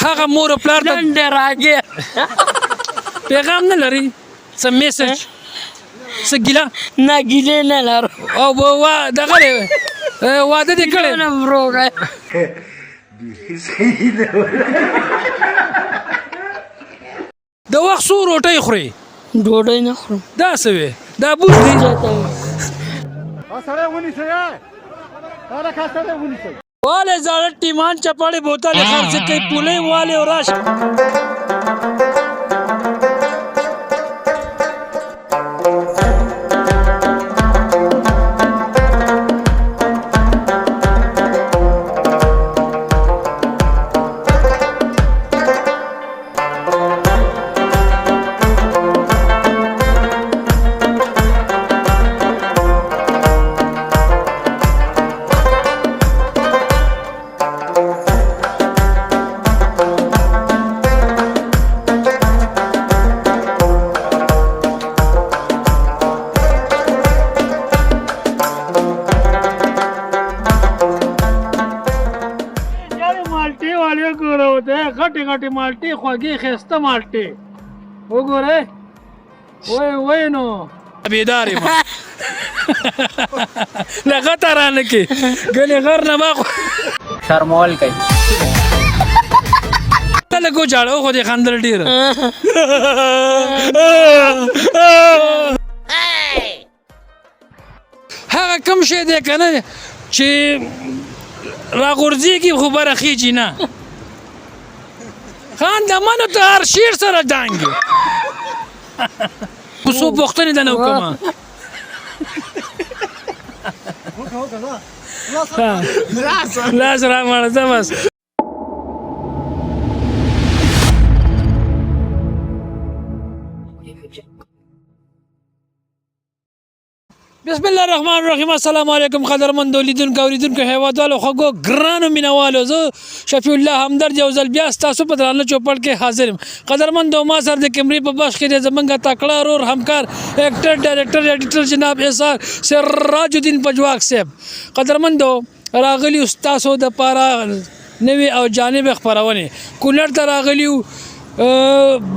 هغه مور او پلار ته ډنډې راګې پیغام نه لري څه میسج څه ګیله نه ګیلې نه لرو او دغه دی واده دې کړی نه وروغی د وخت څو روټۍ خورې ډوډۍ نه خورم دا څه وې دا بوس دی واله زاړه ټیمان چپاړې بوتلې خرڅې کوي پولې والې او راشه غټې غټې مالټې خوږې ښایسته مالټې وګورئ وای نو بیدار یم لغته رانه کې ګنې غر نه ما شرمول کوي لږ وجاړه خو دې خندل ډېره هغه کوم شی دی که نه چې راغورځېږي خو بره خېجي نه خان د منو ته هر شیر سره جنګ څو پوښتنې درنه وکړم لاس راماړه ځه بس بسم الله الرحمن الرحیم السلام علیکم قدرمندو لیدونکو اوریدونکو هیوادوالو خوږو ګرانو مینوالو زه شفیع الله همدرد یو ځل بیا ستاسو په درانه چوپړ کې حاضر یم قدرمندو ما سره د کیمرې په بخش کې د زمونږ تکړه ورور همکار ایکټر ډایرکټر ایډیټر جناب احسان سراج الدین پجواک صاحب قدرمندو راغلی ستاسو د پاره نوې او جانب خبرونه کونړ ته راغلیو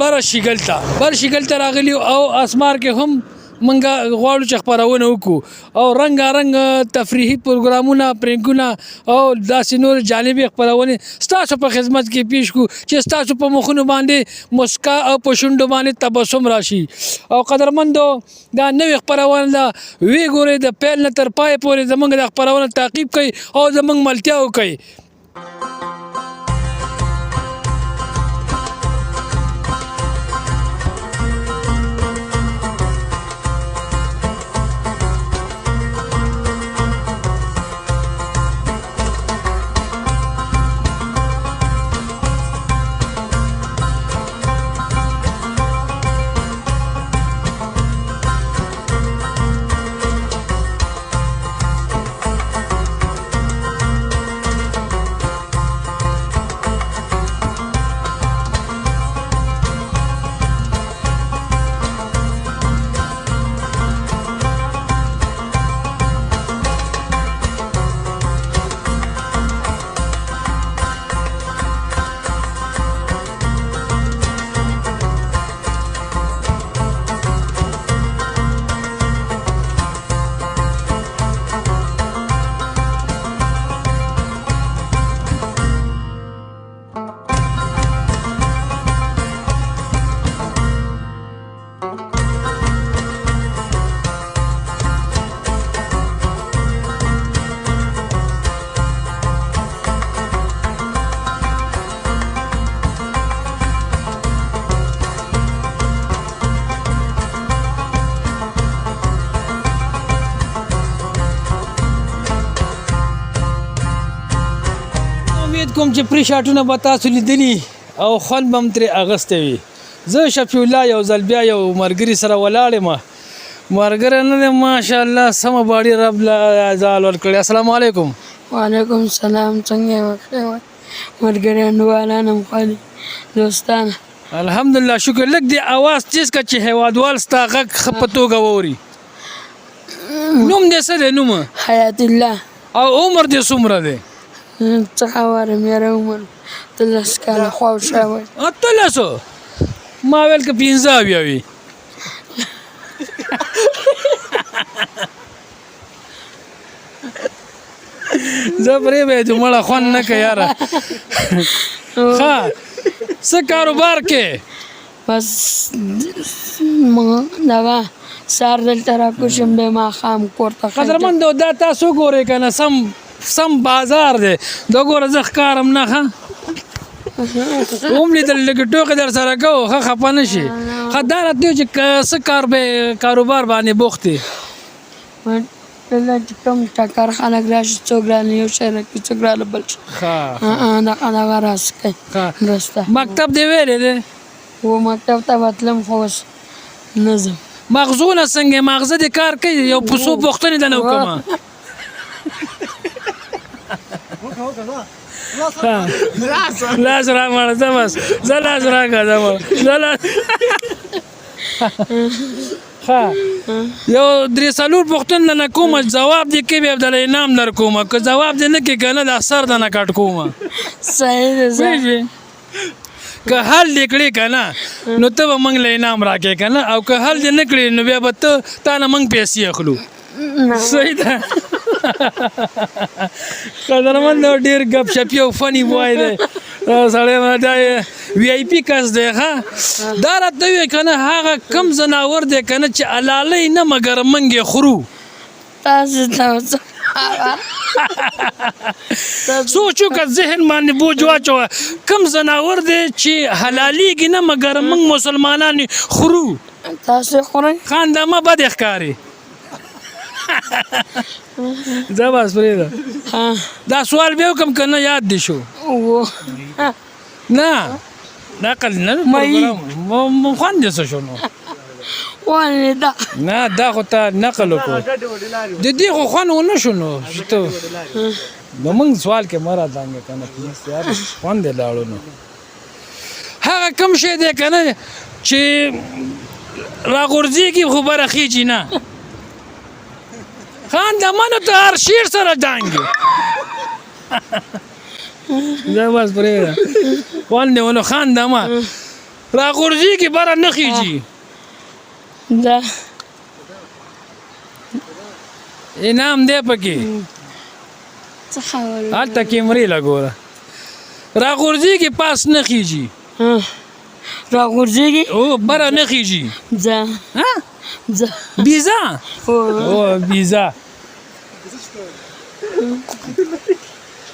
بر شیګل ته راغلیو او اسمار کې هم منګه غواړو چې خبرونه وکړو او رنګارنګ تفریحي پروګرامونه پرنګونه او داسې نور جانبي خبرونه ستاسو په خدمت کې پیښ کو چې ستاسو په مخونو باندې مسکا او په شونډو باندې تبسم راشي او قدرمندو دا نوې خبرونه دا وی ګورې د پیل نه تر پای پورې زمونږ د خبرونه تعقیب کوي او زمونږ ملتیا وکړي کوم چې پری شاټونه به تاسو لیدلی او خوند به هم ترې اغستی وي زه شفیع الله یو ځل بیا یو ملګري سره ولاړ یم ملګری نه دی ماشاءالله سمه باډي رب ځال ورکړی السلام علیکم وعلیکم السلام څنګه یې ملګری انډوالان هم خالي دوستان الحمدلله شکر لږ دی اواز تیز که چې هیوادوال ستا غږ ښه په توګه واوري نوم دې څه دی نوم حیات الله او عمر دې څومره دی څه خبره میره عمر 13 کاله خوا شوی. اتلسو ما ویل که 15 اویا وي. زه پرې به مړه خوند نه کوي یاره. ښه څه کاروبار کې؟ بس دغه سهار دلته راکوشم بیا ماښام کور ته قدرمندو دا تاسو ګورئ که نه سم بازار دی دا ګوره زه ښکارم نه ښه وملیدل لږ ټوکې در سره کوو ښه خفه نه شي. ښه دا راته وایي چې څه کاروبار باندې بوخت دی؟ کله چې کوم ټکر خلک راشي څوک رانه یو شی راکړي څوک رانه بل شي دغه راس کوي مرسته. مکتب دې ویلی دی؟ و مکتب ته به تلم خو اوس نه ځم. مغزونه څنګه مغزه دې کار کوي؟ یو په څو پوښتنې دنه وکړمه. لاس را مړه زه بس زه لاس راکړه یو درې څلور پوښتنې دنه کومه ځواب دې کوي بیا دله انعام در کومه که جواب دې نه کوي که نه دا سر دنه کټ کومه. صحیح دی. که حل دې کړې که نه نو ته به موږ له انعام راکړې که نه او که حل دې نه کړې نو بیا به تا نه موږ پیسې اخلو. صحیح ده. قدرمند ډېر ګپ شپي او فني بوای دی سړی دا وی آی پي کس دی. ښه دا راته ووایه که نه هغه کم ځناور دی که نه چې حلالۍ نه مګر موږ یې خورو. تاسو ته سوچ وکړه ذهن باندې بوج واچوه کم ځناور دی چې حلالېږي نه مګر موږ مسلمانان یې خورو. تاسو خورئ؟ خاندامه بد ښکاري. زه بس پرېږده دا سوال بیا وکړم که نه یاد دې شو؟ نه نقل نه خوند دې څه شو نو؟ نه دا خو ته نقل وکړو د دې خو خوند ونه شو نو ته نو موږ سوال کې مه رادانګه که نه پلیز یار خوند دې لاړو نو. هغه کوم شی دی که نه چې راغورځېږي خو بره خېجي نه. خاندمانو ته هر شیر سره جنګ زه بس پرېږده خوند دې ونه خاندمه راغورځېږي بره نه خېجي. انعام دی پکې هلته کیمرې لګوره راغورځېږي پاس نه خېجي راغورځېږي او بره نه خېجي. بیزا او بیزا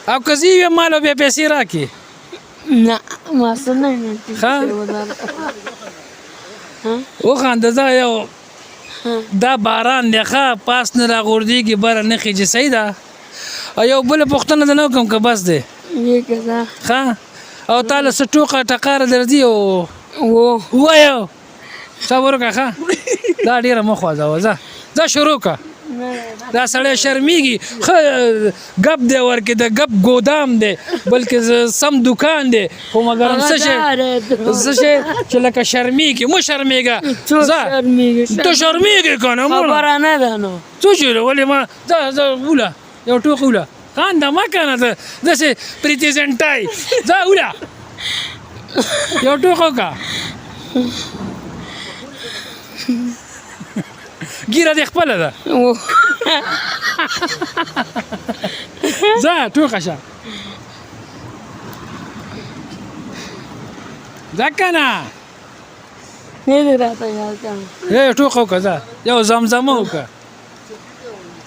او که زه یې مالو بیا پیسې راکړې نه ما څه نه وخانده زه یو دا باران دی ښه پاس نه راغورځېږي بره نه خېجي صحیح ده. او یو بله پوښتنه دې نه وکړم که بس دی ښه او تا له څه ټوقه ټقاره درځي او ووایو صبر وکړه ښه دا ډېره مه خوځوه ځه شروع کړه دا سړی شرمېږي ښه ګپ دی ورکې د ګپ ګودام دی بلکې سم دکان دی خو مګر څه شی چې لکه شرمېږي مه شرمېږه ته شرمېږې که نه خبره نه ده نو څه شي ولې ما ځه وله یو ټوک وله خانده مه که نه ته داسې پریتیزنټای ځه وله یو ټوک وکړه ګیره دې خپله ده ځه ټوکه شه ځه که نه نه دې راته یاد کړم یو ټوکه وکړه ځه یو زمزمه وکړه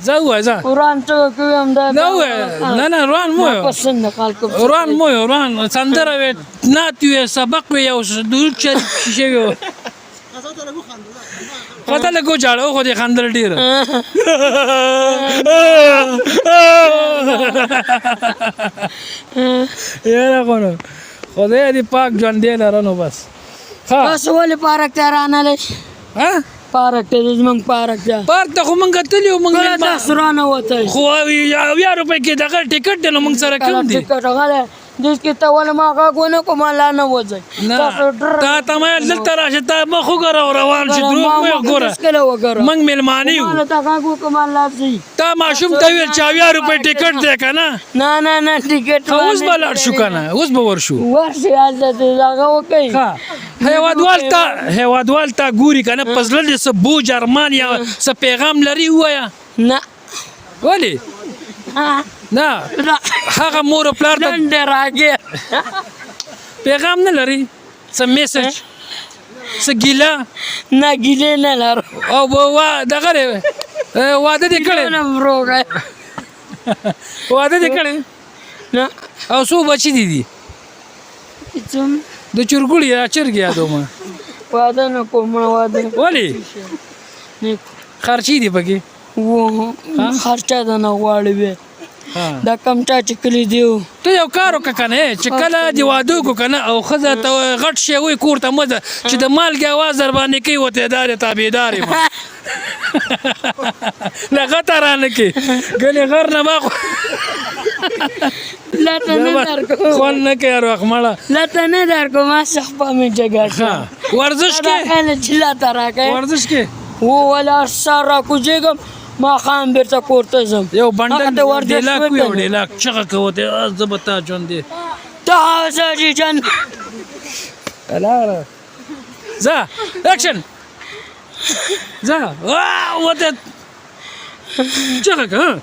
ځه ووایه ځه قرآن څه کوي همدا نه ووایه نه روان مو پسند خلکو روان مو روان سندره وې نعت وې سبق وې یو درود شوی و خاطر لږ وچاړه خو دې خندل ډېره یاره خو نو خدای دې پاک ژوندی لره نو بس تاسو ولې پارک ته رانلی پارک ته زموږ پارک ته پارک ته خو موږ تللي وو کله تاسو رانه وتئ خو 80 روپۍ کې دغه ټکټ دی نو موږ سره کم دی ټکټ هغه دې کې ته ونه ما غاګونه کوم لا نه وځي نه تا ته مې دلته راشه تا مخ وګوره او روان شي دروغ مې وګوره موږ مېلمانه یو ما ته غاګو کوم لا ځي تا ماشوم ته ویل 40 روپۍ ټیکټ دی که نه نه ټیکټ اوس به لاړ شو که نه اوس به ورشو ورشي هلته دغه وکړي هیوادوال تا ګوري که نه په زړه دې څه بوج ارمان یا څه پیغام لري ووایه نه ولې نه هغه مور او پلار ته ډنډې راګې پیغام نه لري څه میسج څه ګیله نه ګیلې نه لرو او دغه دی واده دې کړی واده دې کړی نه او څو بچي دي څوم د چرګوړي یا چرګې یادومه واده نه کوم واده ولې خرچې دي پکې خرچه ده نه غواړي دا کم چا چې کلی دیو ته یو کار وکړه که نه چې کله دې واده وکړو که نه او ښځه ته غټ شی وایي کور ته مه ځه چې د مالګې اواز در باندې کوي وتېدار یې تابعدار یم له غټه رانه کې ګنې غر نه ما خوند نه کوي هر وخت مړه لته نه درکو ما شخپه مې جګه ورزش کې چې لته راکوي ورزش کې ولا سر راکوزېږم ما خام بیرته کور ته ځم یو بنډل ډیلاک وي او ډیلاک چغه کوه ته زه به تا ژوند دی تا ساجي جان الاره ځه اکشن ځه وته چغه که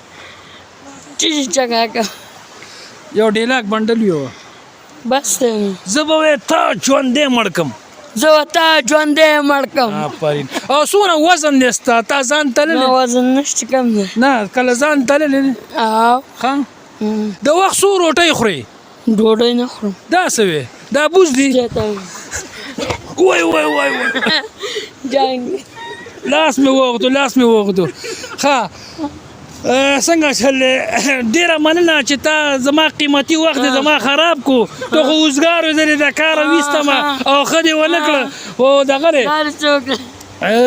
چې چغه یو ډیلاک بنډل یو بس ته زه به وایې تا ژوندی مړ کړم زه تا ژوندی مړ کړم آفرین او څومره وزن دی ستا تا ځان تللی نه وزن نشته کم دی نه کله ځان تللی دی ښه د وخت څو روټۍ خورې ډوډۍ نه خورم دا څه وې دا بوز دی وای وای وای جنګ لاس مې وغوښتو ښه څنګه چل ډېره مننه چې تا زما قیمتي وخت دې زما خراب کو ته خو اوزګار وې زه دې د کاره ویستمه او ښه دې ونه کړه خو دغه دی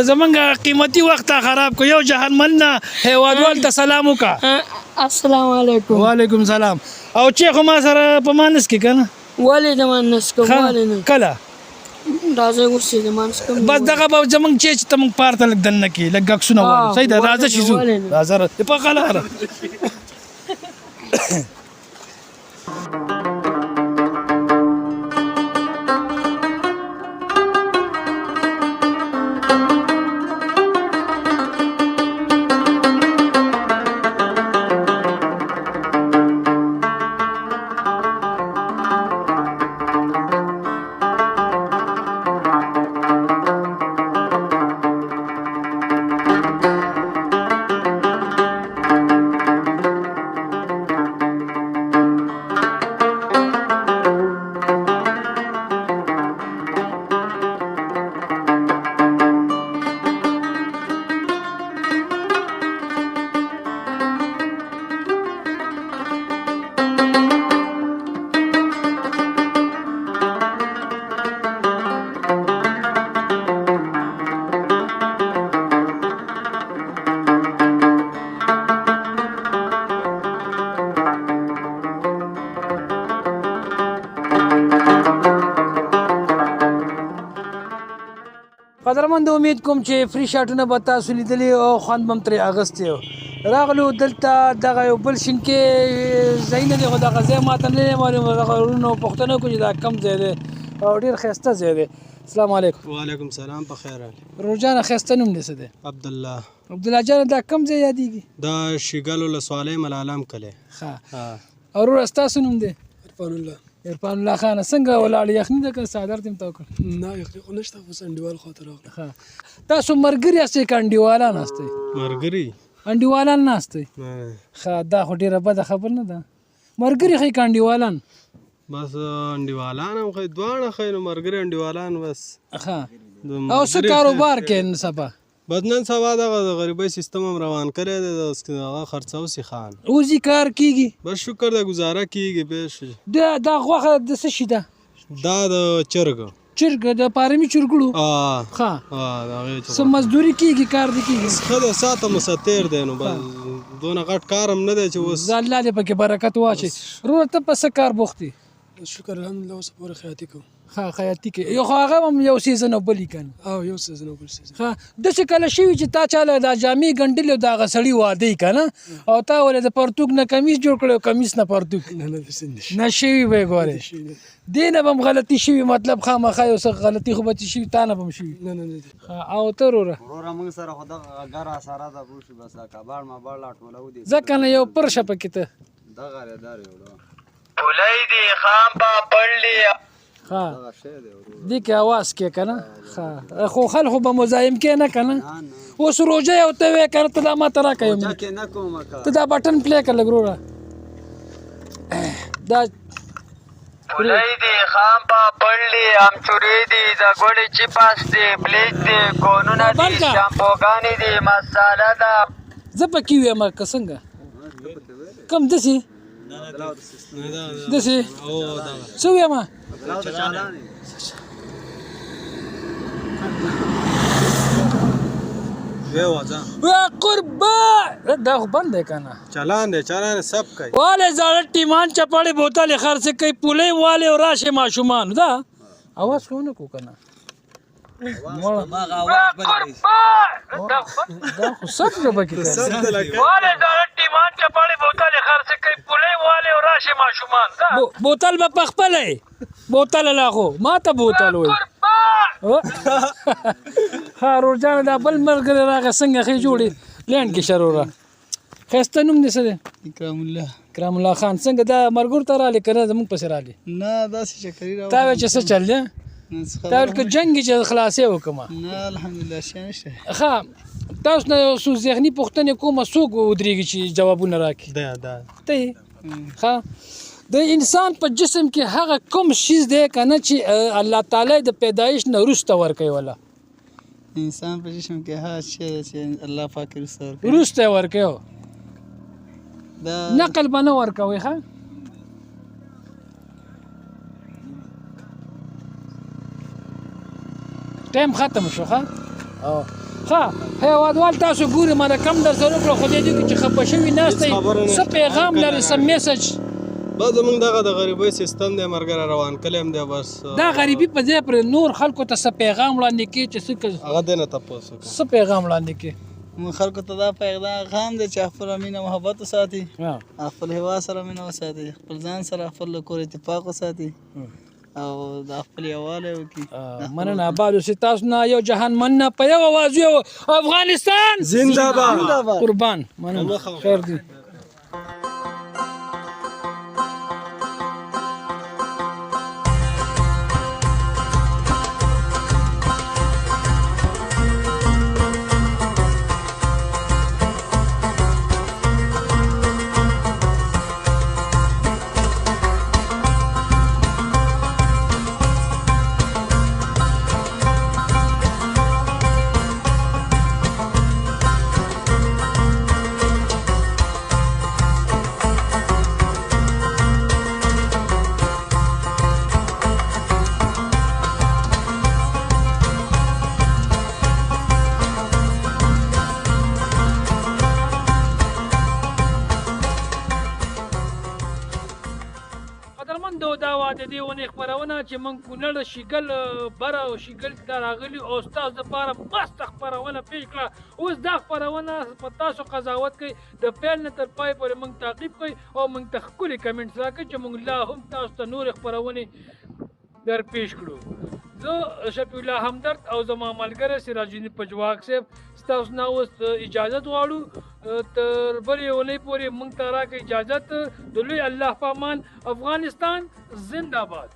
زمونږ قیمتي وخت تا خراب کو یو جهان مننه هیوادوال ته سلام وکړه السلام علیکم وعلیکم سلام او چې خو ما سره په مانس کې که نه ولې د مانس کوم ولې نه کله راځه ورسې د مانس کوم بس دغه به زمونږ چې ته موږ پار ته لږ دننه کړي لږ عکسونه واخلو صحیح ده راځه چې ځو راځه په قلاره قدرمند امید کوم چې فری شاټونه به تاسو لیدلي او خوند به هم ترې اخیستی راغلو دلته دغه یو بل شین کې ځایونه دي خو دغه ځای ماته نه دی معلوم دغه وروڼو پوښتنه وکړو چې دا کوم ځای دی او ډېر ښایسته ځای دی السلام علیکم وعلیکم سلام په خیر روح جانه ښایسته نوم دی څه دی عبدالله جانه دا کوم ځای یادېږي دا شیګل ولسوالۍ ملالم کلی ښه او وروره ستاسو نوم دی عرفان الله خان څنګه ولاړ یخني ده که څادر دې هم ته وکړ نه یخني خو نشته خو انډیوال خواته راغلم تاسو ملګري یاستئ که انډیوالان یاستئ ملګري انډیوالان نه یاستئ ښه دا خو ډېره بده خبر نه ده ملګري ښایي که انډیوالان بس انډیوالان هم ښایي دواړه ښایي نو ملګري انډیوالان بس ښه او څه کاروبار کوې نن سبا بس نن سبا دغه د غریبۍ سیستم هم روان کړی دی هغه خرڅوسي خان اوزي کار کېږي بس شکر دی گزاره کېږي بیش دا غوښه د څه شي ده دا د چرګ د پارمي چرګړو ښه څه مزدوري کېږي کار دې کېږي ښه دی ساته مساتیر دی نو بس دونه غټ کار هم نه دی چې اوس الله دې پکې برکت واچي وروره ته په څه کار بوخت یې شکر الحمدلله اوس پورې خیاطي کوم ها خیاطي کې یو خو هغه هم یو سیزن او بلی کنه او یو سیزن او بل سیزن ها د څه کله شوی چې تا چاله دا جامې ګنډلې او دا غسړی واده کنه او تا ولې د پرتوګ نه کمیس جوړ کړو کمیس نه پرتوګ نه نه داسې نشي نه شوی به ګوره دینه بم غلطي شوی مطلب خامخا یو څه غلطي خو به شوی تا نه بم شوی نه نه نه او تروره ورور موږ سره خدا غره سره دا پوښي بس کباړ ما بار لا ټولو دي ځکه نه یو پر شپه کې ته دا غره دار یو پولای دی خام با پړلی ها دا شی دی ورور دې کې आवाज کې کنه ها خو خلکو به مزاحم کې نه کنه اوس روزه یو ته وې کړ ته دا ما ترا کوي چا کې نه کوم کا ته دا بٹن پلی کړ لګروره دا پولای دی خام با پړلی ام چوری دی دا ګوړې چې پاس دی پلیټ دی کونونه دی بنکا. شامپوګانی دی مساله دا زپه کې وې ما څنګه کم دسی دسی څو وې ما وی وځه وا قربان دا خو بند دی کنه چلان سب کوي والے زړه ټیمان چپاړي بوتل خرڅ کوي پولې والے او راشه ماشومان دا اواز خونه کو کنه دا خو سب نه بکی سب ته لګي والے زړه ټیمان چپاړي بوتل خرڅ کوي پولې والے او راشه ماشومان دا بوتل به پخپلې بوتل لا خو ما ته بوتل وای ها روزانه دا بل مرګ راغه څنګه خې جوړي لند کې شروره خسته نوم دې څه دی اکرام الله کرام الله خان څنګه دا مرګور ته را لیکنه زموږ پسې را لې نه داسې شکرې راو تا چې څه چل دی تا ول کې جنگ چې خلاصې وکما نه الحمدلله شي نشته ها تاسو نه سو ذهني پوښتنه کومه څوک ودرېږي چې جوابونه راکړي دا ته ها د انسان په جسم کې هغه کوم شیز دی کنه چې الله تعالی د پیدایش نه وروسته ورکوي ولا انسان په جسم کې هر شی چې الله پاک رسول وروسته ورکوي دا نقل بنه ورکوي ها ټایم ختم شو ها او ها هیوادوال تاسو ګوري مله کم در سره کړو خو دې چې خپه شوی ناشته څه پیغام لري سم میسج با زمونږ دغه د غریبۍ سیستم دی مرګره روان کلیم دی بس دا غریبي په ځای پر نور خلکو ته څه پیغام وړاندې کې چې هغه دی نه تاسو څه پیغام وړاندې کې مو خلکو ته دا پیغام خام دی چې خپل مینه محبت وساتي ها خپل هوا سره مینه وساتي خپل ځان سره خپل کور اتفاق وساتي او د خپل یووالی وکړي مننه آباد اوسې تاسو نه یو جهان مننه په یو اواز یو افغانستان زنده باد قربان مننه خیر دی قدرمندو دا واده دی ونې خپرونه چې موږ کونړ شیګل بره او شیګل ته راغلي او ستاسو دپاره مست خپرونه پیش کړه اوس دا خپرونه په تاسو قضاوت کوي د پیل نه تر پای پورې موږ تعقیب کوي او موږ ته ښکلي کمنټس راکړي چې موږ لا هم تاسو ته نورې خپرونې در پیش کړو زه شفیع الله همدرد او زما ملګری سراج الدین پجواک صاحب ستاسو نه اوس اجازت غواړو تر بلې اونۍ پورې موږ ته راکړئ اجازت د لوی الله په امان افغانستان زنده باد